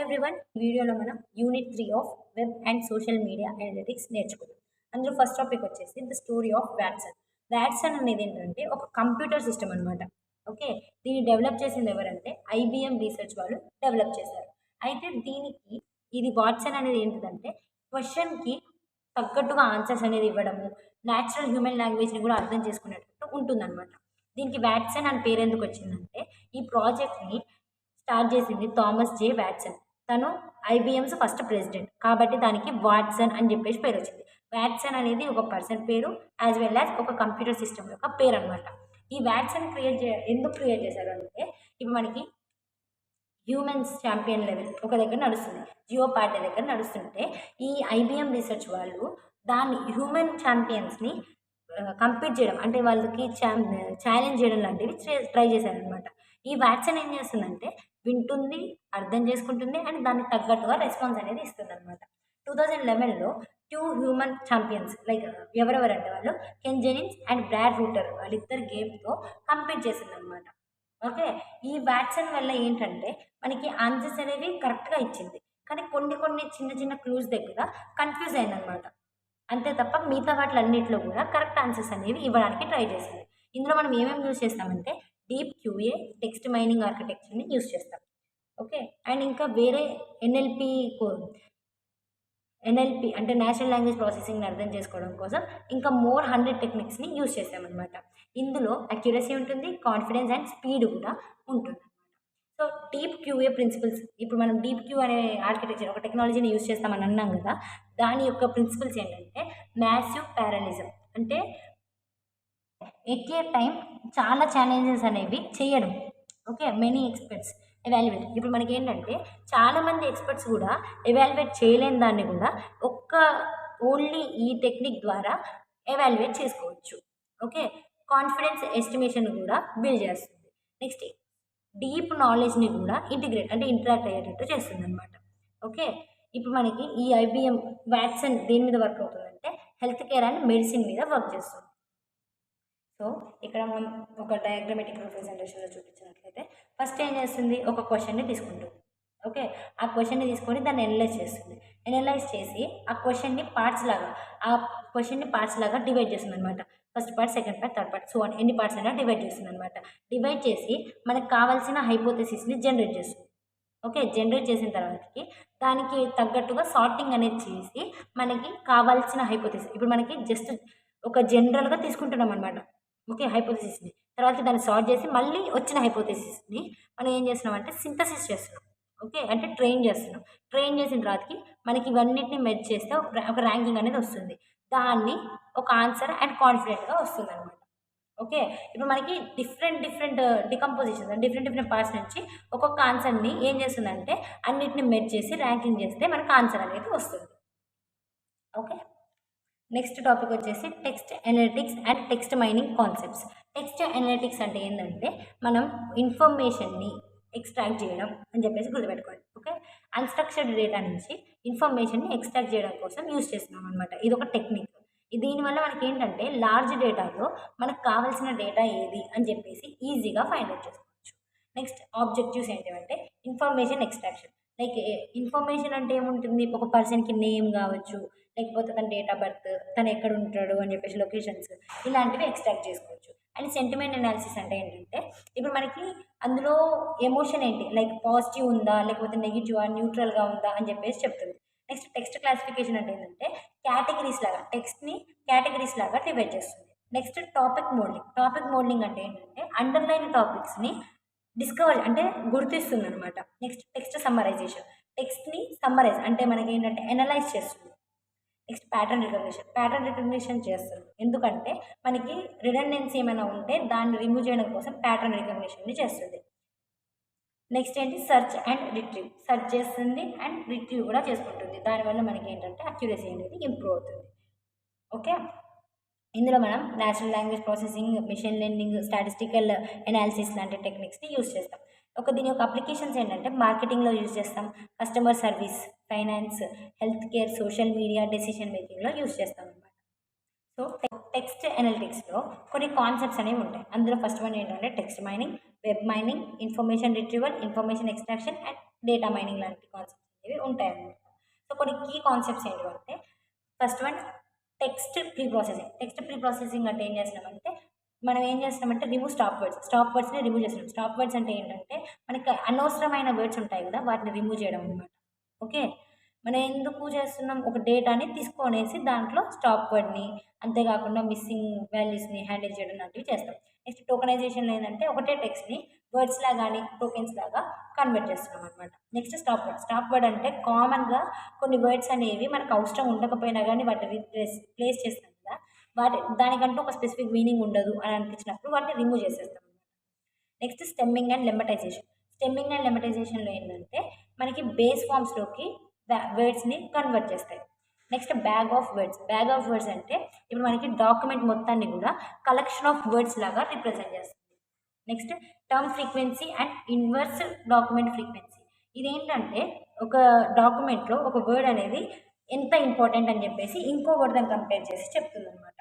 Everyone ఈ వీడియోలో మనం unit 3 of web and social media analytics నేర్చుకుందాం. అందులో ఫస్ట్ టాపిక్ వచ్చేసి the story of Watson. Watson అనేది ఏంటంటే ఒక కంప్యూటర్ సిస్టమ్ అనమాట. ఓకే, దీన్ని డెవలప్ చేసింది ఎవరంటే ఐబిఎం రీసెర్చ్ వాళ్ళు డెవలప్ చేశారు. అయితే దీనికి ఇది వాట్సన్ అనేది ఏంటిదంటే క్వశ్చన్కి తగ్గట్టుగా ఆన్సర్స్ అనేది ఇవ్వడము, న్యాచురల్ హ్యూమన్ లాంగ్వేజ్ని కూడా అర్థం చేసుకునేటట్టు ఉంటుందన్నమాట. దీనికి వాట్సన్ అని పేరు ఎందుకు వచ్చిందంటే ఈ ప్రాజెక్ట్ని స్టార్ట్ చేసింది థామస్ జే వాట్సన్. తను ఐబిఎంస్ ఫస్ట్ ప్రెసిడెంట్ కాబట్టి దానికి వాట్సన్ అని చెప్పేసి పేరు వచ్చింది. వాట్సన్ అనేది ఒక పర్సన్ పేరు యాజ్ వెల్ యాజ్ ఒక కంప్యూటర్ సిస్టమ్ యొక్క పేరు అనమాట. ఈ వాట్సన్ ఎందుకు క్రియేట్ చేశారు అంటే ఇప్పుడు మనకి హ్యూమన్స్ ఛాంపియన్ లెవెల్ ఒక దగ్గర నడుస్తుంది, జియో పార్టీ దగ్గర నడుస్తుంటే ఈ ఐబిఎం రీసెర్చ్ వాళ్ళు దాన్ని హ్యూమన్ ఛాంపియన్స్ని కంపీట్ చేయడం అంటే వాళ్ళకి ఛాలెంజ్ చేయడం లాంటివి ట్రై చేశారనమాట. ఈ వాట్సన్ ఏం చేస్తుందంటే వింటుంది, అర్థం చేసుకుంటుంది అండ్ దానికి తగ్గట్టుగా రెస్పాన్స్ అనేది ఇస్తుంది అనమాట. 2011లో 2 హ్యూమన్ ఛాంపియన్స్ లైక్ ఎవరెవరంటే వాళ్ళు కెన్ జెనిన్స్ అండ్ బ్రాడ్ రూటర్ వాళ్ళిద్దరు గేమ్తో కంపీట్ చేసిందనమాట. ఓకే, ఈ వాట్సన్ వల్ల ఏంటంటే మనకి ఆన్సర్స్ అనేవి కరెక్ట్గా ఇచ్చింది, కానీ కొన్ని కొన్ని చిన్న చిన్న క్లూస్ దగ్గర కన్ఫ్యూజ్ అయిందనమాట. అంతే తప్ప మిగతా వాటిలన్నింటిలో కూడా కరెక్ట్ ఆన్సర్స్ అనేవి ఇవ్వడానికి ట్రై చేసింది. ఇందులో మనం ఏమేమి యూజ్ చేస్తామంటే డీప్ క్యూఏ, టెక్స్ట్ మైనింగ్ ఆర్కిటెక్చర్ని యూజ్ చేస్తాం. ఓకే, అండ్ ఇంకా వేరే ఎన్ఎల్పి అంటే నేచురల్ లాంగ్వేజ్ ప్రాసెసింగ్ని అర్థం చేసుకోవడం కోసం ఇంకా 100 టెక్నిక్స్ని యూజ్ చేస్తామన్నమాట. ఇందులో అక్యురసీ ఉంటుంది, కాన్ఫిడెన్స్ అండ్ స్పీడ్ కూడా ఉంటుంది. సో డీప్ క్యూఏ ప్రిన్సిపల్స్, ఇప్పుడు మనం డీప్ క్యూ అనే ఆర్కిటెక్చర్ ఒక టెక్నాలజీని యూజ్ చేస్తామని అన్నాం కదా, దాని యొక్క ప్రిన్సిపల్స్ ఏంటంటే మ్యాసివ్ ప్యారలిజం అంటే ఎట్ ఏ టైం చాలా ఛాలెంజెస్ అనేవి చేయడం. Okay, many experts evaluate. ఇప్పుడు మనకి ఏంటంటే చాలామంది ఎక్స్పర్ట్స్ కూడా ఎవాల్యుయేట్ చేయలేని దాన్ని కూడా ఓన్లీ ఈ టెక్నిక్ ద్వారా ఎవాల్యుయేట్ చేసుకోవచ్చు. ఓకే, కాన్ఫిడెన్స్ ఎస్టిమేషన్ కూడా బిల్డ్ చేస్తుంది. నెక్స్ట్ డీప్ నాలెడ్జ్ని కూడా ఇంటరాక్ట్ అయ్యేటట్టు చేస్తుంది అనమాట. ఓకే, ఇప్పుడు మనకి ఈ ఐబిఎం వాట్సన్ దేని మీద వర్క్ అవుతుందంటే హెల్త్ కేర్ అండ్ మెడిసిన్ మీద వర్క్ చేస్తుంది. సో ఇక్కడ మనం ఒక డయాగ్రమెటిక్ రిప్రజెంటేషన్లో చూపించినట్లయితే ఫస్ట్ ఏం చేస్తుంది, ఒక క్వశ్చన్ని తీసుకుంటుంది. ఓకే, ఆ క్వశ్చన్ని తీసుకొని దాన్ని ఎనలైజ్ చేసి ఆ క్వశ్చన్ని పార్ట్స్ లాగా డివైడ్ చేస్తుంది అనమాట. First part, second part, third part, so ఎన్ని పార్ట్స్ అయినా డివైడ్ చేస్తుంది అనమాట. డివైడ్ చేసి మనకు కావాల్సిన హైపోథెసిస్ని జనరేట్ చేస్తుంది. ఓకే, జనరేట్ చేసిన తర్వాతకి దానికి తగ్గట్టుగా సార్టింగ్ అనేది చేసి మనకి కావాల్సిన హైపోథెసిస్ ఇప్పుడు మనకి జస్ట్ ఒక జనరల్గా తీసుకుంటున్నాం అనమాట. ఓకే, హైపోథెసిస్ని తర్వాత దాన్ని సార్ట్ చేసి మళ్ళీ వచ్చిన హైపోథెసిస్ని మనం ఏం చేస్తున్నాం అంటే సింథసిస్ చేస్తున్నాం. ఓకే, అంటే ట్రైన్ చేసిన తర్వాతకి మనకి ఇవన్నిటిని మెర్జ్ చేస్తే ఒక ర్యాంకింగ్ అనేది వస్తుంది. దాన్ని ఒక ఆన్సర్ అండ్ కాన్ఫిడెంట్గా వస్తుంది అనమాట. ఓకే, ఇప్పుడు మనకి డిఫరెంట్ డికంపోజిషన్స్ డిఫరెంట్ పార్ట్స్ నుంచి ఒక్కొక్క ఆన్సర్ని ఏం చేస్తుందంటే అన్నిటిని మెర్జ్ చేసి ర్యాంకింగ్ చేస్తే మనకు ఆన్సర్ అనేది వస్తుంది. ఓకే, నెక్స్ట్ టాపిక్ వచ్చేసి text analytics and text mining concepts. Text analytics అంటే ఏంటంటే మనం ఇన్ఫర్మేషన్ని ఎక్స్ట్రాక్ట్ చేయడం అని చెప్పేసి గుర్తుపెట్టుకోండి. ఓకే, అన్స్ట్రక్చర్డ్ డేటా నుంచి ఇన్ఫర్మేషన్ని ఎక్స్ట్రాక్ట్ చేయడం కోసం యూజ్ చేస్తున్నాం అనమాట. ఇది ఒక టెక్నిక్. దీనివల్ల మనకి ఏంటంటే లార్జ్ డేటాలో మనకు కావాల్సిన డేటా ఏది అని చెప్పేసి ఈజీగా ఫైండ్ అవుట్ చేసుకోవచ్చు. నెక్స్ట్ ఆబ్జెక్టివ్స్ ఏంటంటే ఇన్ఫర్మేషన్ ఎక్స్ట్రాక్షన్. లైక్ ఇన్ఫర్మేషన్ అంటే ఏముంటుంది, ఒక పర్సన్కి నేమ్ కావచ్చు, లేకపోతే తన డేట్ ఆఫ్ బర్త్, తను ఎక్కడ ఉంటాడు అని చెప్పేసి లొకేషన్స్ ఇలాంటివి ఎక్స్ట్రాక్ట్ చేసుకోవచ్చు. అండ్ సెంటిమెంట్ అనాలిసిస్ అంటే ఏంటంటే ఇప్పుడు మనకి అందులో ఎమోషన్ ఏంటి, లైక్ పాజిటివ్ ఉందా లేకపోతే నెగిటివా న్యూట్రల్గా ఉందా అని చెప్పేసి చెప్తుంది. నెక్స్ట్ టెక్స్ట్ క్లాసిఫికేషన్ అంటే ఏంటంటే టెక్స్ట్ని కేటగిరీస్ లాగా డివైడ్ చేస్తుంది. నెక్స్ట్ టాపిక్ మోడలింగ్ అంటే ఏంటంటే అండర్లైన్ టాపిక్స్ని డిస్కవర్ అంటే గుర్తిస్తుంది అనమాట. నెక్స్ట్ టెక్స్ట్ సమ్మరైజేషన్, టెక్స్ట్ని సమ్మరైజ్ అంటే మనకి ఏంటంటే ఎనలైజ్ చేస్తుంది. నెక్స్ట్ ప్యాటర్న్ రికగ్నిషన్ చేస్తుంది. ఎందుకంటే మనకి రిడెండెన్సీ ఏమైనా ఉంటే దాన్ని రిమూవ్ చేయడం కోసం ప్యాటర్న్ రికగ్నిషన్ని చేస్తుంది. నెక్స్ట్ ఏంటి సెర్చ్ చేస్తుంది అండ్ రిట్రీవ్ కూడా చేసుకుంటుంది. దానివల్ల మనకి ఏంటంటే అక్యురసీ అనేది ఇంప్రూవ్ అవుతుంది. ఓకే, ఇందులో మనం natural language processing, machine learning, statistical analysis లాంటి టెక్నిక్స్ని యూజ్ చేస్తాం. దీని యొక్క అప్లికేషన్స్ ఏంటంటే మార్కెటింగ్లో యూజ్ చేస్తాం, customer service, finance, health care, social media, decision మేకింగ్లో యూజ్ చేస్తాం అనమాట. సో టెక్స్ట్ అనలిటిక్స్లో కొన్ని కాన్సెప్ట్స్ అనేవి ఉంటాయి. అందులో ఫస్ట్ వన్ ఏంటంటే text mining, web mining, information retrieval, information extraction and data mining లాంటి కాన్సెప్ట్స్ అనేవి ఉంటాయన్నమాట. సో కొన్ని కీ కాన్సెప్ట్స్ ఏంటంటే first one text pre processing. Text pre processing అంటే ఏం చేస్తున్నామంటే మనం ఏం చేస్తున్నామంటే రిమూవ్ స్టాప్ వర్డ్స్. స్టాప్ వర్డ్స్‌ని రిమూవ్ చేస్తున్నాం. స్టాప్ వర్డ్స్ అంటే ఏంటంటే మనకి అనవసరమైన వర్డ్స్ ఉంటాయి కదా! వాటిని రిమూవ్ చేయడం అనమాట. ఓకే. మనం ఎందుకు చేస్తున్నాం ఒక డేటాని తీసుకొనేసి దాంట్లో స్టాప్ వర్డ్‌ని అంతేకాకుండా మిస్సింగ్ వాల్యూస్‌ని హ్యాండిల్ చేయడం లాంటివి చేస్తాం. నెక్స్ట్ టోకెనైజేషన్‌లో ఏందంటే ఒకటే టెక్స్ట్‌ని వర్డ్స్‌లా గాని టోకెన్స్ లాగా కన్వర్ట్ చేస్తున్నాం అనమాట. Next stop word. Stop word అంటే కామన్‌గా కొన్ని వర్డ్స్ అనేవి మనకు అవసరం ఉండకపోయినా గానీ వాటిని ప్లేస్ చేస్తాం కదా! దానికంటూ ఒక స్పెసిఫిక్ మీనింగ్ ఉండదు అని అనిపించినప్పుడు వాటిని రిమూవ్ చేసేస్తాం. Next stemming and lemmatization. Stemming and లెమ్మటైజేషన్‌లో ఏంటంటే మనకి బేస్ ఫార్మ్స్‌లోకి వర్డ్స్‌ని కన్వర్ట్ చేస్తాయి. Next bag of words. Bag of words అంటే ఇప్పుడు మనకి డాక్యుమెంట్ మొత్తాన్ని కూడా కలెక్షన్ ఆఫ్ వర్డ్స్ లాగా రిప్రజెంట్ చేస్తుంది. Next term frequency and inverse document frequency. ఇదేంటంటే ఒక డాక్యుమెంట్‌లో ఒక వర్డ్ అనేది ఎంత ఇంపార్టెంట్ అని చెప్పేసి ఇంకో వర్డ్ దాన్ని కంపేర్ చేసి చెప్తుందనమాట.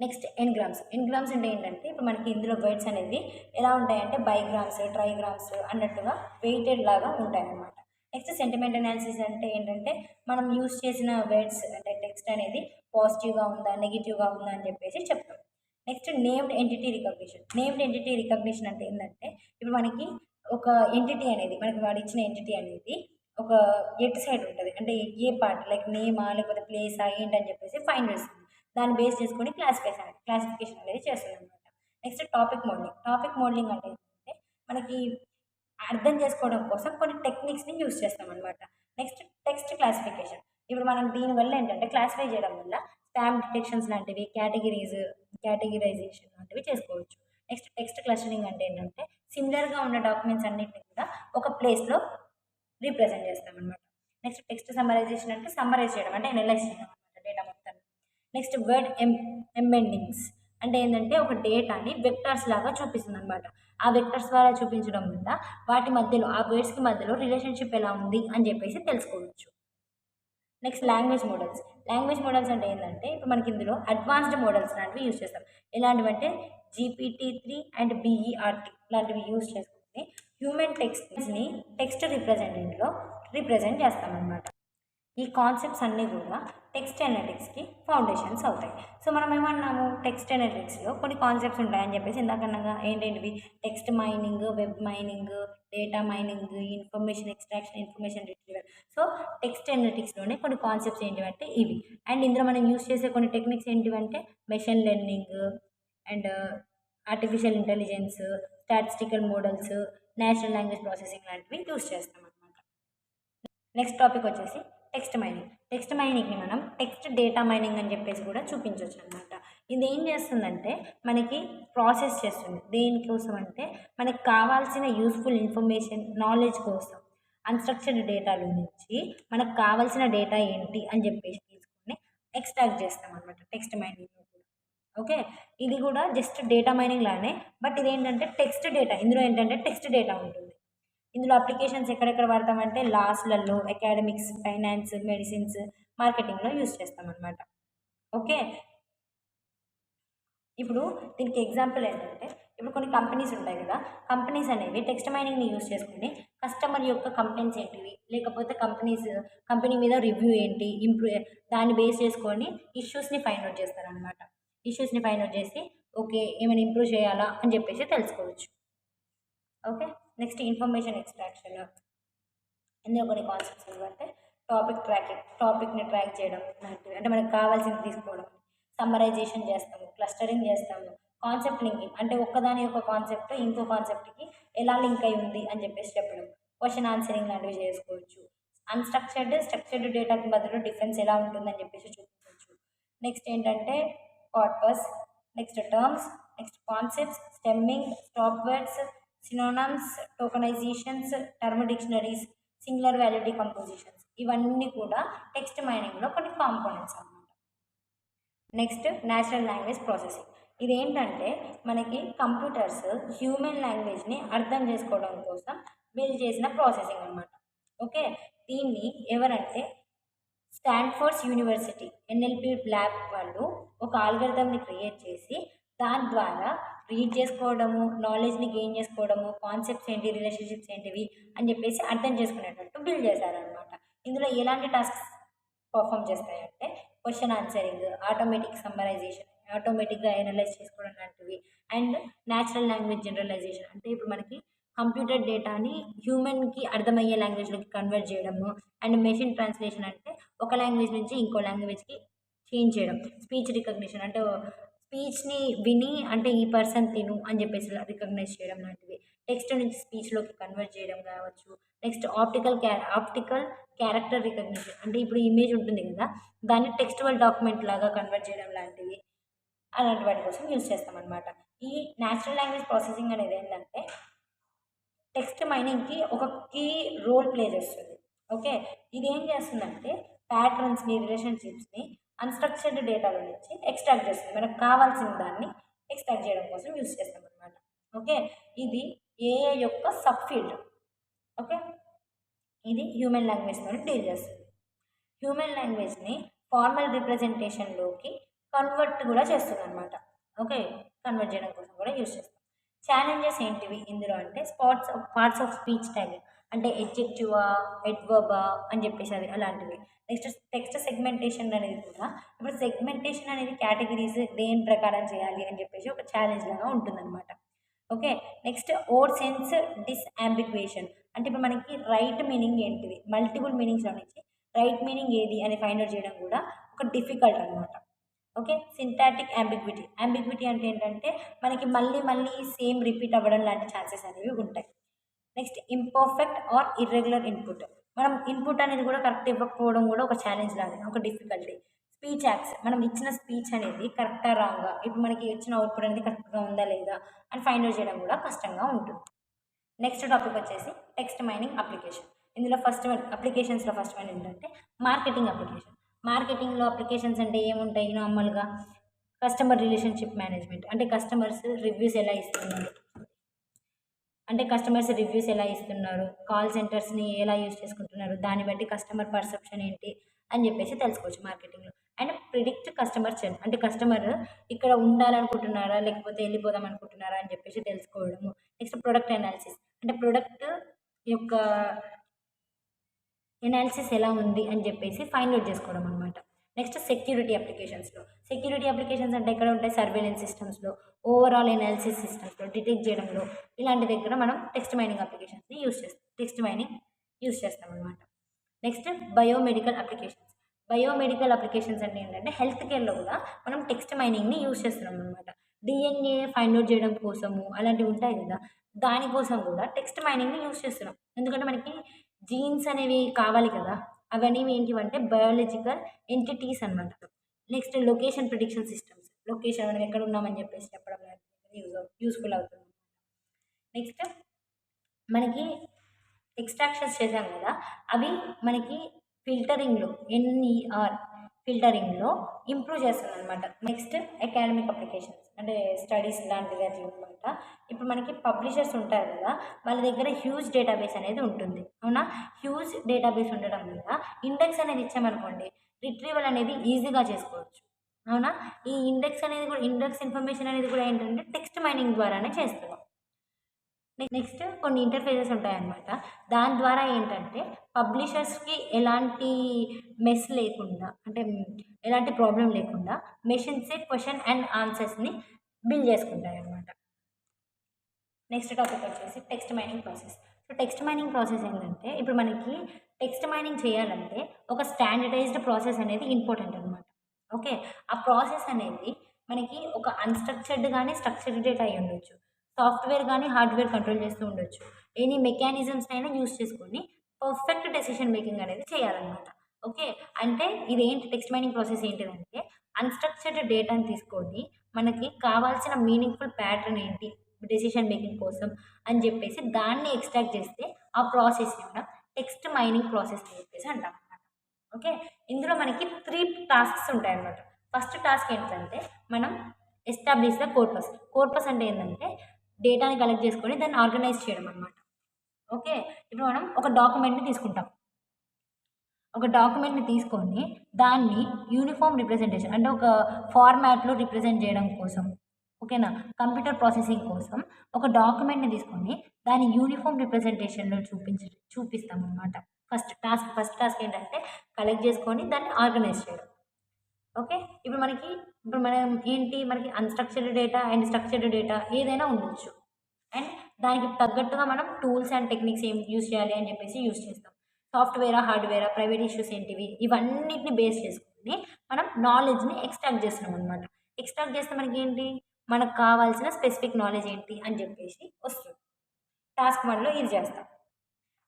Next engrams. ఎన్‌గ్రామ్స్ అంటే ఏంటంటే ఇప్పుడు మనకి ఇందులో వర్డ్స్ అనేవి ఎలా ఉంటాయంటే బైగ్రామ్స్, ట్రైగ్రామ్స్ అన్నట్టుగా వెయిటెడ్ లాగా ఉంటాయన్నమాట. నెక్స్ట్ సెంటిమెంట్ అనాలిసిస్ అంటే ఏంటంటే మనం యూజ్ చేసిన వర్డ్స్ అంటే టెక్స్ట్ అనేది పాజిటివ్‌గా ఉందా, నెగెటివ్‌గా ఉందా అని చెప్పేసి చెప్తాం. Next named entity recognition. Named entity recognition అంటే ఏంటంటే ఇప్పుడు మనకి ఒక ఎంటిటీ అనేది మనకి వాడిచ్చిన ఎంటిటీ అనేది ఒక ఎటు సైడ్ ఉంటది. అంటే ఏ పార్ట్ లైక్ నేమా లేకపోతే ప్లేసా ఏంటని చెప్పేసి ఫైండ్ చేస్తుంది. దాన్ని బేస్ చేసుకొని క్లాసిఫికేషన్ అనేది చేస్తుందనమాట. Next topic modelling. Topic modelling అంటే ఏంటంటే మనకి అర్థం చేసుకోవడం కోసం కొన్ని టెక్నిక్స్‌ని యూజ్ చేస్తామనమాట. Next text classification. ఇప్పుడు మనం దీనివల్ల ఏంటంటే క్లాసిఫై చేయడం వల్ల స్పామ్ డిటెక్షన్స్ లాంటివి, కేటగిరైజేషన్ లాంటివి చేసుకోవచ్చు. నెక్స్ట్ టెక్స్ట్ క్లస్టరింగ్ అంటే ఏంటంటే సిమిలర్‌గా ఉన్న డాక్యుమెంట్స్ అన్నిటిని కూడా ఒక ప్లేస్‌లో రీప్రజెంట్ చేస్తామనమాట. నెక్స్ట్ టెక్స్ట్ సమ్మరైజేషన్ అంటే సమ్మరైజ్ చేయడం అంటే అనలైజ్ చేయడం అనమాట డేటా మొత్తాన్ని. నెక్స్ట్ వర్డ్ ఎంబెండింగ్స్ అంటే ఏంటంటే ఒక డేటాని వెక్టర్స్ లాగా చూపిస్తుందనమాట. ఆ వెక్టర్స్ ద్వారా చూపించడం వల్ల వాటి మధ్యలో ఆ వర్డ్స్‌కి మధ్యలో రిలేషన్‌షిప్ ఎలా ఉంది అని చెప్పేసి తెలుసుకోవచ్చు. Next language models. Language models అంటే ఏంటంటే ఇప్పుడు మనకి ఇందులో అడ్వాన్స్డ్ మోడల్స్ లాంటివి యూజ్ చేస్తాం. ఎలాంటివంటే GPT-3 అండ్ BERT లాంటివి యూజ్ చేసుకొని హ్యూమన్ టెక్స్ట్‌ని టెక్స్ట్ రిప్రజెంటేటివ్‌లో రిప్రజెంట్ చేస్తామనమాట. ఈ కాన్సెప్ట్స్ అన్నీ కూడా టెక్స్ట్ అనలిటిక్స్‌కి ఫౌండేషన్స్ అవుతాయి. సో మనం ఏమన్నాము టెక్స్ట్ అనలిటిక్స్‌లో కొన్ని కాన్సెప్ట్స్ ఉంటాయని చెప్పేసి ఇందాకన్నాగా ఏంటేంటివి text mining, web mining, data mining, information extraction, information retrieval. So text అనలిటిక్స్‌లోనే కొన్ని కాన్సెప్ట్స్ ఏంటివంటే ఇవి. అండ్ ఇందులో మనం యూజ్ చేసే కొన్ని టెక్నిక్స్ ఏంటివంటే machine learning and artificial intelligence, statistical models, natural language processing లాంటివి యూజ్ చేస్తామనమాట. నెక్స్ట్ టాపిక్ వచ్చేసి టెక్స్ట్ మైనింగ్. టెక్స్ట్ మైనింగ్‌ని మనం టెక్స్ట్ డేటా మైనింగ్ అని చెప్పేసి కూడా చూపించొచ్చు అనమాట. ఇది ఏం చేస్తుందంటే మనకి ప్రాసెస్ చేస్తుంది. దేనికోసం అంటే మనకు కావాల్సిన యూజ్‌ఫుల్ ఇన్ఫర్మేషన్, నాలెడ్జ్ కోసం అన్‌స్ట్రక్చర్డ్ డేటాలో నుంచి మనకు కావాల్సిన డేటా ఏంటి అని చెప్పేసి తీసుకొని ఎక్స్ట్రాక్ట్ చేస్తామనమాట టెక్స్ట్ మైనింగ్‌లో కూడా. ఓకే. ఇది కూడా జస్ట్ డేటా మైనింగ్ లానే బట్ ఇదేంటంటే టెక్స్ట్ డేటా. ఇందులో ఏంటంటే టెక్స్ట్ డేటా ఉంటుంది. ఇందులో అప్లికేషన్స్ ఎక్కడెక్కడ వాడతామంటే లాస్‌లలో, అకాడమిక్స్, ఫైనాన్స్, మెడిసిన్స్, మార్కెటింగ్‌లో యూజ్ చేస్తామనమాట. ఓకే. ఇప్పుడు దీనికి ఎగ్జాంపుల్ ఏంటంటే, ఇప్పుడు కొన్ని కంపెనీస్ ఉంటాయి కదా! కంపెనీస్ అనేవి టెక్స్ట్ మైనింగ్‌ని యూజ్ చేసుకొని కస్టమర్ యొక్క కంప్లెయింట్స్ ఏంటివి, లేకపోతే కంపెనీ మీద రివ్యూ ఏంటి, దాన్ని బేస్ చేసుకొని ఇష్యూస్‌ని ఫైండ్ ఔట్ చేస్తారనమాట. ఇష్యూస్‌ని ఫైండ్ ఔట్ చేసి ఓకే. ఏమైనా ఇంప్రూవ్ చేయాలా అని చెప్పేసి తెలుసుకోవచ్చు. ఓకే. Next information extraction. ఇందులో కొన్ని కాన్సెప్ట్స్ ఏంటంటే టాపిక్‌ని ట్రాక్ చేయడం లాంటివి. అంటే మనకు కావాల్సింది తీసుకోవడం. సమ్మరైజేషన్ చేస్తాము, క్లస్టరింగ్ చేస్తాము, కాన్సెప్ట్ లింకింగ్ అంటే ఒక్కదాని యొక్క కాన్సెప్ట్ ఇంకో కాన్సెప్ట్‌కి ఎలా లింక్ అయి ఉంది అని చెప్పేసి చెప్పడం. క్వెషన్ ఆన్సరింగ్ లాంటివి చేసుకోవచ్చు. స్ట్రక్చర్డ్ డేటాకి బదులు డిఫరెన్స్ ఎలా ఉంటుందని చెప్పేసి చూపించొచ్చు. నెక్స్ట్ ఏంటంటే corpus, next terms, next concepts, stemming, stop words, synonyms, tokenizations, term dictionaries, singular value decompositions ఇవన్నీ కూడా టెక్స్ట్ మైనింగ్‌లో కొన్ని కాంపోనెంట్స్ అన్నమాట. Next natural language processing. ఇదేంటంటే మనకి కంప్యూటర్స్ హ్యూమన్ లాంగ్వేజ్‌ని అర్థం చేసుకోవడం కోసం బిల్డ్ చేసిన ప్రాసెసింగ్ అనమాట. ఓకే. దీన్ని ఎవరంటే స్టాన్ఫోర్డ్ యూనివర్సిటీ ఎన్ఎల్పి ల్యాబ్ వాళ్ళు ఒక ఆల్గరిథమ్‌ని క్రియేట్ చేసి దాని ద్వారా రీడ్ చేసుకోవడము, నాలెడ్జ్ని గెయిన్ చేసుకోవడము, కాన్సెప్ట్స్ ఏంటి, రిలేషన్షిప్స్ ఏంటివి అని చెప్పేసి అర్థం చేసుకునేటట్టు బిల్డ్ చేశారనమాట. ఇందులో ఎలాంటి టాస్క్స్ పర్ఫామ్ చేస్తాయంటే క్వశ్చన్ ఆన్సరింగ్, ఆటోమేటిక్ సమ్మరైజేషన్, ఆటోమేటిక్గా ఎనలైజ్ చేసుకోవడం లాంటివి, అండ్ న్యాచురల్ లాంగ్వేజ్ జనరలైజేషన్. అంటే ఇప్పుడు మనకి కంప్యూటర్ డేటాని హ్యూమన్కి అర్థమయ్యే లాంగ్వేజ్లోకి కన్వర్ట్ చేయడము, అండ్ మెషిన్ ట్రాన్స్లేషన్ అంటే ఒక లాంగ్వేజ్ నుంచి ఇంకో లాంగ్వేజ్కి చేంజ్ చేయడం, స్పీచ్ రికగ్నిషన్ అంటే స్పీచ్ని విని అంటే ఈ పర్సన్ తిను అని చెప్పేసి రికగ్నైజ్ చేయడం లాంటివి, టెక్స్ట్ నుంచి స్పీచ్లోకి కన్వర్ట్ చేయడం కావచ్చు. నెక్స్ట్ ఆప్టికల్ క్యారెక్టర్ రికగ్నిషన్ అంటే ఇప్పుడు ఇమేజ్ ఉంటుంది కదా, దాన్ని టెక్స్టువల్ డాక్యుమెంట్ లాగా కన్వర్ట్ చేయడం లాంటివి, అలాంటి వాటి కోసం యూజ్ చేస్తామన్నమాట. ఈ న్యాచురల్ లాంగ్వేజ్ ప్రాసెసింగ్ అనేది ఏంటంటే టెక్స్ట్ మైనింగ్కి ఒక కీ రోల్ ప్లే చేస్తుంది. ఓకే, ఇది ఏం చేస్తుందంటే ప్యాటర్న్స్ని, రిలేషన్షిప్స్ని అన్‌స్ట్రక్చర్డ్ డేటాలో నుంచి ఎక్స్ట్రాక్ట్ చేస్తుంది. మనకు కావాల్సిన దాన్ని ఎక్స్ట్రాక్ట్ చేయడం కోసం యూజ్ చేస్తామన్నమాట. ఓకే, ఇది ఏఐ యొక్క సబ్ ఫీల్డ్. ఓకే, ఇది హ్యూమన్ లాంగ్వేజ్తో డీల్ చేస్తుంది. హ్యూమన్ లాంగ్వేజ్ని ఫార్మల్ రిప్రజెంటేషన్లోకి కన్వర్ట్ కూడా చేస్తుంది అనమాట. ఓకే, కన్వర్ట్ చేయడం కోసం కూడా యూజ్ చేస్తాం. ఛాలెంజెస్ ఏంటివి ఇందులో అంటే పార్ట్స్ ఆఫ్ స్పీచ్ ట్యాగింగ్ అంటే ఎడ్జెక్టివా, అడ్వర్బా అని చెప్పేసి అది అలాంటివి. నెక్స్ట్ టెక్స్ట్ సెగ్మెంటేషన్ అనేది కూడా, ఇప్పుడు సెగ్మెంటేషన్ అనేది కేటగిరీస్ దేని ప్రకారం చేయాలి అని చెప్పేసి ఒక ఛాలెంజ్ లాగా ఉంటుందన్నమాట. ఓకే, నెక్స్ట్ ఓడ్ సెన్స్ డిస్అంబిగ్యుయేషన్ అంటే ఇప్పుడు మనకి రైట్ మీనింగ్ ఏంటిది, మల్టిపుల్ మీనింగ్స్లో నుంచి రైట్ మీనింగ్ ఏది అని ఫైండ్ అవుట్ చేయడం కూడా ఒక డిఫికల్ట్ అనమాట. ఓకే, సింటాటిక్ అంబిగ్విటీ అంటే ఏంటంటే మనకి మళ్ళీ మళ్ళీ సేమ్ రిపీట్ అవ్వడం లాంటి ఛాన్సెస్ అనేవి ఉంటాయి. Next imperfect or irregular input, మనం ఇన్పుట్ అనేది కూడా కరెక్ట్ ఇవ్వకపోవడం కూడా ఒక ఛాలెంజ్ లాగా, ఒక డిఫికల్టీ. స్పీచ్ యాక్ట్స్, మనం ఇచ్చిన స్పీచ్ అనేది కరెక్టా రాంగా, ఇప్పుడు మనకి ఇచ్చిన అవుట్పుట్ అనేది కరెక్ట్గా ఉందా లేదా అని ఫైండ్ అవుట్ చేయడం కూడా కష్టంగా ఉంటుంది. నెక్స్ట్ టాపిక్ వచ్చేసి టెక్స్ట్ మైనింగ్ అప్లికేషన్. ఇందులో ఫస్ట్ వన్ ఏంటంటే మార్కెటింగ్ అప్లికేషన్. మార్కెటింగ్లో అప్లికేషన్స్ అంటే ఏముంటాయి నార్మల్గా, కస్టమర్ రిలేషన్షిప్ మేనేజ్మెంట్ అంటే కస్టమర్స్ రివ్యూస్ ఎలా ఇస్తున్నారు, కాల్ సెంటర్స్ని ఎలా యూజ్ చేసుకుంటున్నారు, దాన్ని బట్టి కస్టమర్ పర్సెప్షన్ ఏంటి అని చెప్పేసి తెలుసుకోవచ్చు మార్కెటింగ్లో. అండ్ ప్రిడిక్ట్ కస్టమర్ చర్న్ అంటే కస్టమర్ ఇక్కడ ఉండాలనుకుంటున్నారా లేకపోతే వెళ్ళిపోదాం అనుకుంటున్నారా అని చెప్పేసి తెలుసుకోవడము. నెక్స్ట్ ప్రొడక్ట్ అనాలిసిస్ అంటే ప్రొడక్ట్ యొక్క ఎనాలిసిస్ ఎలా ఉంది అని చెప్పేసి ఫైండ్ అవుట్ చేసుకోవడం అనమాట. నెక్స్ట్ సెక్యూరిటీ అప్లికేషన్స్ అంటే ఎక్కడ ఉంటాయి, సర్వేలెన్స్ సిస్టమ్స్లో, ఓవరాల్ ఎనాలిసిస్ సిస్టమ్స్లో, డిటెక్ట్ చేయడంలో, ఇలాంటి దగ్గర మనం టెక్స్ట్ మైనింగ్ అప్లికేషన్స్ని యూజ్ చేస్తాం అనమాట. నెక్స్ట్ బయోమెడికల్ అప్లికేషన్స్ అంటే ఏంటంటే హెల్త్ కేర్లో కూడా మనం టెక్స్ట్ మైనింగ్ని యూజ్ చేస్తున్నాం అనమాట. డిఎన్ఏ ఫైండ్ అవుట్ చేయడం కోసము అలాంటివి ఉంటాయి కదా, దానికోసం కూడా టెక్స్ట్ మైనింగ్ని యూజ్ చేస్తున్నాం. ఎందుకంటే మనకి జీన్స్ అనేవి కావాలి కదా, అవన్నీ ఏంటివంటే బయాలజికల్ ఎంటిటీస్ అనమాట. Next location prediction systems, location మనం ఎక్కడ ఉన్నామని చెప్పేసి చెప్పడం యూస్ఫుల్ అవుతుంది. నెక్స్ట్ మనకి ఎక్స్ట్రాక్షన్స్ చేసాం కదా, అవి మనకి ఫిల్టరింగ్లో ఇంప్రూవ్ చేస్తుంది అనమాట. నెక్స్ట్ అకాడమిక్ అప్లికేషన్స్ అంటే స్టడీస్ లాంటివి అట్లా అనమాట. ఇప్పుడు మనకి పబ్లిషర్స్ ఉంటారు కదా, వాళ్ళ దగ్గర హ్యూజ్ డేటాబేస్ అనేది ఉంటుంది. అవునా, హ్యూజ్ డేటాబేస్ ఉండడం వల్ల ఇండెక్స్ అనేది ఇచ్చామనుకోండి, రిట్రీవల్ అనేది ఈజీగా చేసుకోవచ్చు. అవునా, ఈ ఇండెక్స్ ఇన్ఫర్మేషన్ అనేది కూడా ఏంటంటే టెక్స్ట్ మైనింగ్ ద్వారానే చేస్తున్నాం. నెక్స్ట్ కొన్ని ఇంటర్ఫేసెస్ ఉంటాయన్నమాట. దాని ద్వారా ఏంటంటే పబ్లిషర్స్కి ఎలాంటి మెస్ లేకుండా అంటే ఎలాంటి ప్రాబ్లం లేకుండా మెషిన్సే క్వశ్చన్ అండ్ ఆన్సర్స్ని బిల్డ్ చేసుకుంటాయి అన్నమాట. నెక్స్ట్ టాపిక్ వచ్చేసి text mining process. So text mining process ఏంటంటే ఇప్పుడు మనకి టెక్స్ట్ మైనింగ్ చేయాలంటే ఒక స్టాండర్డైజ్డ్ ప్రాసెస్ అనేది ఇంపార్టెంట్ అనమాట. ఓకే, ఆ ప్రాసెస్ అనేది మనకి ఒక అన్‌స్ట్రక్చర్డ్ కానీ స్ట్రక్చర్డ్ డేటా అయి ఉండొచ్చు, సాఫ్ట్వేర్ కానీ హార్డ్వేర్ కంట్రోల్ చేస్తూ ఉండొచ్చు. ఎనీ మెకానిజమ్స్ అయినా యూజ్ చేసుకొని పర్ఫెక్ట్ డెసిషన్ మేకింగ్ అనేది చేయాలన్నమాట. ఓకే, అంటే ఇదేంటి టెక్స్ట్ మైనింగ్ ప్రాసెస్ ఏంటిదంటే అన్‌స్ట్రక్చర్డ్ డేటాని తీసుకొని మనకి కావాల్సిన మీనింగ్‌ఫుల్ ప్యాటర్న్ ఏంటి డెసిషన్ మేకింగ్ కోసం అని చెప్పేసి దాన్ని ఎక్స్ట్రాక్ట్ చేస్తే ఆ ప్రాసెస్ని మనం టెక్స్ట్ మైనింగ్ ప్రాసెస్ అని చెప్పేసి అంటాం అన్నమాట. ఓకే, ఇందులో మనకి 3 టాస్క్స్ ఉంటాయన్నమాట. ఫస్ట్ టాస్క్ ఏంటంటే మనం ఎస్టాబ్లిష్ ద కార్పస్ అంటే ఏంటంటే డేటాని కలెక్ట్ చేసుకొని దాన్ని ఆర్గనైజ్ చేయడం అనమాట. ఓకే, ఇప్పుడు మనం ఒక డాక్యుమెంట్ని తీసుకొని దాన్ని యూనిఫామ్ రిప్రజెంటేషన్ అంటే ఒక ఫార్మాట్లో రిప్రజెంట్ చేయడం కోసం ఓకేనా? కంప్యూటర్ ప్రాసెసింగ్ కోసం ఒక డాక్యుమెంట్‌ని తీసుకొని దాని యూనిఫార్మ్ రిప్రజెంటేషన్‌లో చూపిస్తామనమాట. ఫస్ట్ టాస్క్ ఏంటంటే కలెక్ట్ చేసుకొని దాన్ని ఆర్గనైజ్ చేయడం. ఓకే. ఇప్పుడు మనం ఏంటి మనకి unstructured data and structured data ఏదైనా ఉండొచ్చు. అండ్ దానికి తగ్గట్టుగా మనం టూల్స్ అండ్ టెక్నిక్స్ ఏం యూజ్ చేయాలి అని చెప్పేసి యూజ్ చేస్తాం. సాఫ్ట్‌వేరా, హార్డ్‌వేరా, ప్రైవేట్ ఇష్యూస్ ఏంటివి ఇవన్నిటిని బేస్ చేసుకొని మనం నాలెడ్జ్‌ని ఎక్స్ట్రాక్ట్ చేస్తున్నామనమాట. ఎక్స్ట్రాక్ట్ చేస్తే మనకేంటి మనకు కావాల్సిన స్పెసిఫిక్ నాలెడ్జ్ ఏంటి అని చెప్పేసి వస్తుంది. టాస్క్ 1లో ఇది చేస్తాం.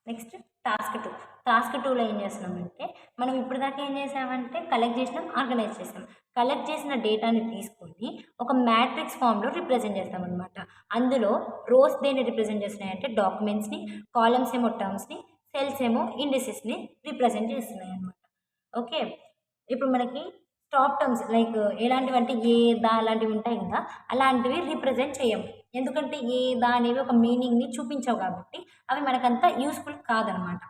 Next task 2. టాస్క్ 2లో ఏం చేస్తున్నామంటే, మనం ఇప్పటిదాకా ఏం చేసామంటే కలెక్ట్ చేసినాం, ఆర్గనైజ్ చేసాం. కలెక్ట్ చేసిన డేటాని తీసుకొని ఒక మ్యాట్రిక్స్ ఫామ్‌లో రిప్రజెంట్ చేస్తామనమాట. అందులో రోస్ దేన్ని రిప్రజెంట్ చేస్తున్నాయంటే డాక్యుమెంట్స్‌ని, కాలమ్స్ ఏమో టర్మ్స్‌ని, సెల్స్ ఏమో ఇండిసెస్‌ని రిప్రజెంట్ చేస్తున్నాయనమాట. ఓకే. ఇప్పుడు మనకి స్టాప్ టర్మ్స్ లైక్ ఎలాంటివంటే ఏ, ద అలాంటివి ఉంటాయి కదా! అలాంటివి రిప్రజెంట్ చేయము. ఎందుకంటే ఏ, ద అనేవి ఒక మీనింగ్‌ని చూపించవు కాబట్టి అవి మనకంత యూజ్‌ఫుల్ కాదనమాట.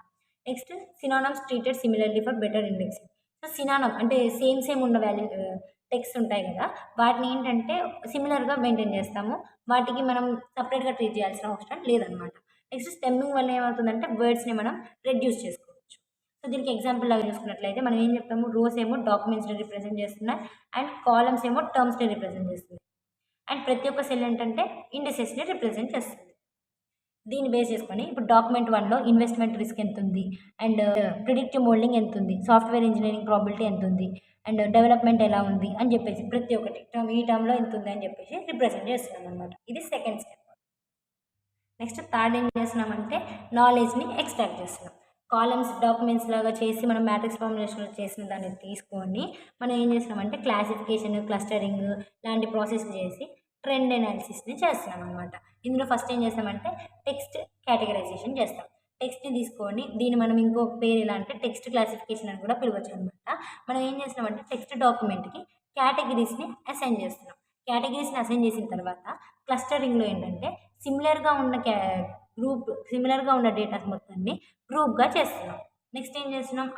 Next synonyms treated similarly for better indexing. So, synonym అంటే సేమ్ ఉన్న టెక్స్ట్ ఉంటాయి కదా! వాటిని ఏంటంటే సిమిలర్‌గా మెయింటైన్ చేస్తాము. వాటికి మనం సెపరేట్‌గా ట్రీట్ చేయాల్సిన అవసరం లేదనమాట. నెక్స్ట్ స్టెమ్మింగ్ వల్ల ఏమవుతుందంటే వర్డ్స్‌ని మనం రెడ్యూస్ చేసుకోవచ్చు. సో, దీనికి ఎగ్జాంపుల్ లాగా చూసుకున్నట్లయితే మనం ఏం చెప్తాము రోస్ ఏమో డాక్యుమెంట్స్‌ని రిప్రజెంట్ చేస్తున్నాయి. అండ్ కాలమ్స్ ఏమో టర్మ్స్‌ని రిప్రజెంట్ చేస్తుంది. అండ్ ప్రతి ఒక్క సెల్ ఏంటంటే ఇండిసెస్‌ని రిప్రజెంట్ చేస్తుంది. దీన్ని బేస్ చేసుకొని ఇప్పుడు డాక్యుమెంట్ 1లో ఇన్వెస్ట్‌మెంట్ రిస్క్ ఎంతుంది? అండ్ ప్రిడిక్టివ్ మోడలింగ్ ఎంతుంది? సాఫ్ట్‌వేర్ ఇంజినీరింగ్ ప్రాబబిలిటీ ఎంతుంది? అండ్ డెవలప్‌మెంట్ ఎలా ఉంది? అని చెప్పేసి ప్రతి ఒక్కటి ఈ టర్మ్‌లో ఎంతుంది అని చెప్పేసి రిప్రజెంట్ చేస్తున్నామనమాట. ఇది సెకండ్ స్టెప్. నెక్స్ట్ థర్డ్ ఏం చేస్తున్నామంటే నాలెడ్జ్‌ని ఎక్స్ట్రాక్ట్ చేస్తున్నాం. కాలమ్స్ డాక్యుమెంట్స్ లాగా చేసి మనం మ్యాట్రిక్స్ ఫార్ములేషన్‌లో చేసిన దాన్ని తీసుకొని మనం ఏం చేస్తున్నామంటే క్లాసిఫికేషన్, క్లస్టరింగ్ లాంటి ప్రాసెస్ చేసి ట్రెండ్ అనాలిసిస్‌ని చేస్తున్నామనమాట. ఇందులో ఫస్ట్ ఏం చేస్తామంటే టెక్స్ట్ కేటగరైజేషన్ చేస్తాం. టెక్స్ట్‌ని తీసుకొని దీన్ని మనం ఇంకో పేరు ఎలా అంటే టెక్స్ట్ క్లాసిఫికేషన్ అని కూడా పిలవచ్చనమాట. మనం ఏం చేస్తున్నామంటే టెక్స్ట్ డాక్యుమెంట్‌కి కేటగిరీస్‌ని అసైన్ చేస్తున్నాం. కేటగిరీస్‌ని అసైన్ చేసిన తర్వాత క్లస్టరింగ్‌లో ఏంటంటే సిమిలర్‌గా ఉన్న సిమిలర్‌గా ఉన్న డేటాస్ మొత్తాన్ని గ్రూప్‌గా చేస్తున్నాం. నెక్స్ట్ ఏం చేస్తున్నాం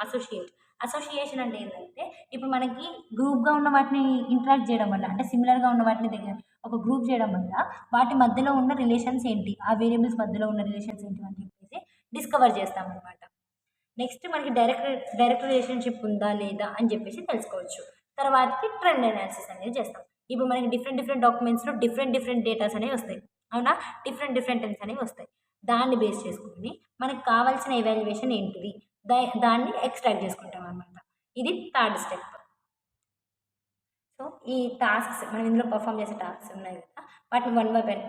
అసోసియేషన్ అంటే ఏంటంటే ఇప్పుడు మనకి గ్రూప్‌గా ఉన్న వాటిని ఇంటరాక్ట్ చేయడం వల్ల అంటే సిమిలర్‌గా ఉన్న వాటిని ఒక గ్రూప్ చేయడం వల్ల వాటి మధ్యలో ఉన్న రిలేషన్స్ ఏంటి? ఆ వేరియబుల్స్ మధ్యలో ఉన్న రిలేషన్స్ ఏంటి అని చెప్పేసి డిస్కవర్ చేస్తామనమాట. నెక్స్ట్ మనకి డైరెక్ట్ రిలేషన్‌షిప్ ఉందా? లేదా? అని చెప్పేసి తెలుసుకోవచ్చు. తర్వాతకి ట్రెండ్ అనాలిసిస్ అనేది చేస్తాం. ఇప్పుడు మనకి డిఫరెంట్ డాక్యుమెంట్స్‌లో డిఫరెంట్ డేటాస్ అనేవి వస్తాయి. అవునా? డిఫరెంట్ టెన్స్ అనేవి వస్తాయి. దాన్ని బేస్ చేసుకొని మనకు కావాల్సిన ఎవాల్యుయేషన్ ఏంటిది? దాన్ని ఎక్స్ట్రాక్ట్ చేసుకుంటామనమాట. ఇది థర్డ్ స్టెప్. సో, ఈ టాస్క్స్ మనం ఇందులో పెర్ఫార్మ్ చేసే టాస్క్స్ ఉన్నాయి కదా! వాటిని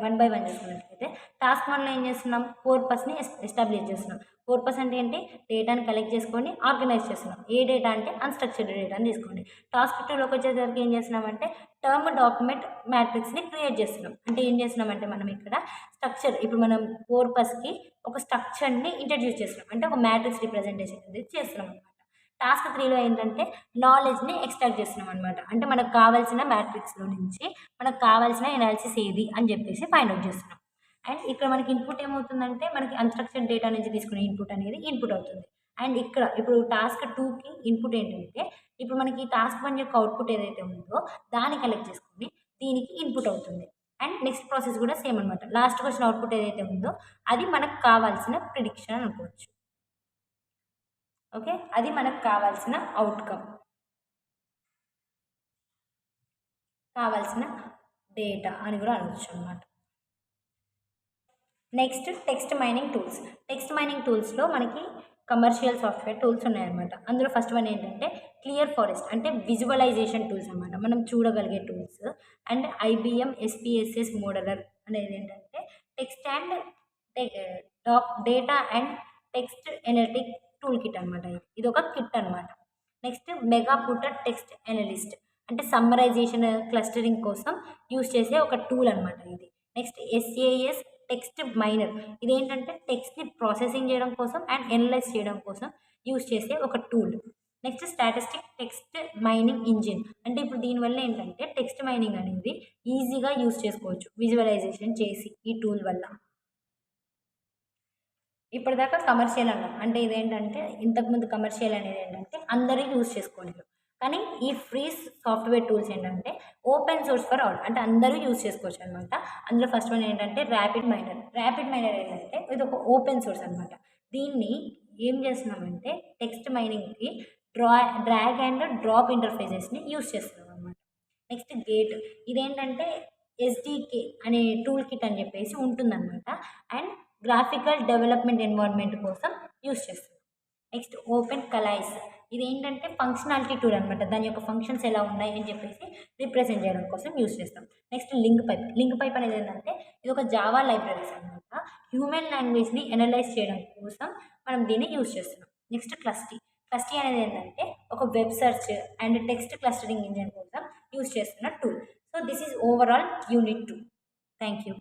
వన్ బై వన్ చూసుకున్నట్లయితే టాస్క్ 1లో ఏం చేస్తున్నాం? కార్పస్‌ని ఎస్టాబ్లిష్ చేస్తున్నాం. కార్పస్ అంటే ఏంటి? డేటాని కలెక్ట్ చేసుకొని ఆర్గనైజ్ చేస్తున్నాం. ఏ డేటా అంటే అన్‌స్ట్రక్చర్డ్ డేటాని తీసుకోండి. టాస్క్ 2లోకి వచ్చేసరికి ఏం చేస్తున్నామంటే టర్మ్ డాక్యుమెంట్ మ్యాట్రిక్స్‌ని క్రియేట్ చేస్తున్నాం. అంటే ఏం చేస్తున్నామంటే మనం ఇక్కడ ఇప్పుడు మనం కార్పస్‌కి ఒక స్ట్రక్చర్‌ని ఇంట్రడ్యూస్ చేస్తున్నాం. అంటే ఒక మ్యాట్రిక్స్ రిప్రజెంటేషన్ అనేది చేస్తున్నాం అనమాట. టాస్క్ 3లో ఏంటంటే నాలెడ్జ్‌ని ఎక్స్ట్రాక్ట్ చేస్తున్నామనమాట. అంటే మనకు కావాల్సిన మ్యాట్రిక్స్‌లో నుంచి మనకు కావాల్సిన ఎనాలిసిస్ ఏది అని చెప్పేసి ఫైండ్ ఔట్ చేస్తున్నాం. అండ్ ఇక్కడ మనకి ఇన్‌పుట్ ఏమవుతుందంటే మనకి అన్‌స్ట్రక్చర్డ్ డేటా నుంచి తీసుకునే ఇన్‌పుట్ అనేది ఇన్‌పుట్ అవుతుంది. అండ్ ఇప్పుడు టాస్క్ 2కి ఇన్‌పుట్ ఏంటంటే ఇప్పుడు మనకి టాస్క్ 1 యొక్క అవుట్‌పుట్ ఏదైతే ఉందో దాన్ని కలెక్ట్ చేసుకొని దీనికి ఇన్‌పుట్ అవుతుంది. అండ్ నెక్స్ట్ ప్రాసెస్ కూడా సేమ్ అనమాట. లాస్ట్‌కొచ్చిన అవుట్‌పుట్ ఏదైతే ఉందో అది మనకు కావాల్సిన ప్రిడిక్షన్ అనుకోవచ్చు. ఓకే. అది మనకు కావాల్సిన ఔట్‌కమ్. కావాల్సిన డేటా అని కూడా అనొచ్చనమాట. Next text mining tools. Text mining టూల్స్‌లో మనకి కమర్షియల్ సాఫ్ట్‌వేర్ టూల్స్ ఉన్నాయన్నమాట. అందులో ఫస్ట్ వన్ ఏంటంటే క్లియర్ ఫారెస్ట్ అంటే విజువలైజేషన్ టూల్స్ అనమాట. మనం చూడగలిగే tools. And IBM SPSS modeler అనేది ఏంటంటే టెక్స్ట్ అండ్ టె data and text analytic tool kit అనమాట ఇది. ఇదొక కిట్ అనమాట. Next Megaputer text analyst అంటే సమ్మరైజేషన్, క్లస్టరింగ్ కోసం యూజ్ చేసే ఒక టూల్ అనమాట ఇది. నెక్స్ట్ ఎస్ఏఎస్ టెక్స్ట్ మైనర్ ఇదేంటంటే టెక్స్ట్‌ని ప్రాసెసింగ్ చేయడం కోసం అండ్ అనలైజ్ చేయడం కోసం యూజ్ చేసే ఒక tool. Next statistic text mining engine అంటే ఇప్పుడు దీనివల్ల ఏంటంటే టెక్స్ట్ మైనింగ్ అనేది ఈజీగా యూజ్ చేసుకోవచ్చు విజువలైజేషన్ చేసి ఈ టూల్ వల్ల. ఇప్పటిదాకా కమర్షియల్ అన్నాం. అంటే ఇదేంటంటే ఇంతకుముందు కమర్షియల్ అనేది ఏంటంటే అందరూ యూజ్ చేసుకోలేరు. కానీ ఈ ఫ్రీ సాఫ్ట్వేర్ టూల్స్ ఏంటంటే ఓపెన్ సోర్స్ ఫర్ ఆల్, అంటే అందరూ యూజ్ చేసుకోవచ్చు అనమాట. అందులో ఫస్ట్ వన్ ఏంటంటే ర్యాపిడ్ మైనర్ ఏంటంటే ఇది ఒక ఓపెన్ సోర్స్ అనమాట. దీన్ని ఏం చేస్తున్నామంటే టెక్స్ట్ మైనింగ్కి డ్రాగ్ అండ్ డ్రాప్ ఇంటర్ఫేసెస్ని యూజ్ చేస్తున్నాం అనమాట. నెక్స్ట్ గేట్, ఇదేంటంటే ఎస్డికే అనే టూల్ కిట్ అని చెప్పేసి ఉంటుందన్నమాట. అండ్ గ్రాఫికల్ డెవలప్మెంట్ ఎన్వైర్న్మెంట్ కోసం యూజ్ చేస్తాం. నెక్స్ట్ ఓపెన్ కలైస్, ఇదేంటంటే ఫంక్షనాలిటీ టూల్ అనమాట. దాని యొక్క ఫంక్షన్స్ ఎలా ఉన్నాయి అని చెప్పేసి రిప్రజెంట్ చేయడం కోసం యూజ్ చేస్తాం. నెక్స్ట్ లింక్ పైప్ అనేది ఏంటంటే ఇది ఒక జావా లైబ్రరీస్ అనమాట. హ్యూమన్ లాంగ్వేజ్ని ఎనలైజ్ చేయడం కోసం మనం దీన్ని యూజ్ చేస్తున్నాం. నెక్స్ట్ క్లస్టీ అనేది ఏంటంటే ఒక web search and text clustering engine కోసం యూజ్ చేస్తున్న tool. So this is overall unit 2. Thank you.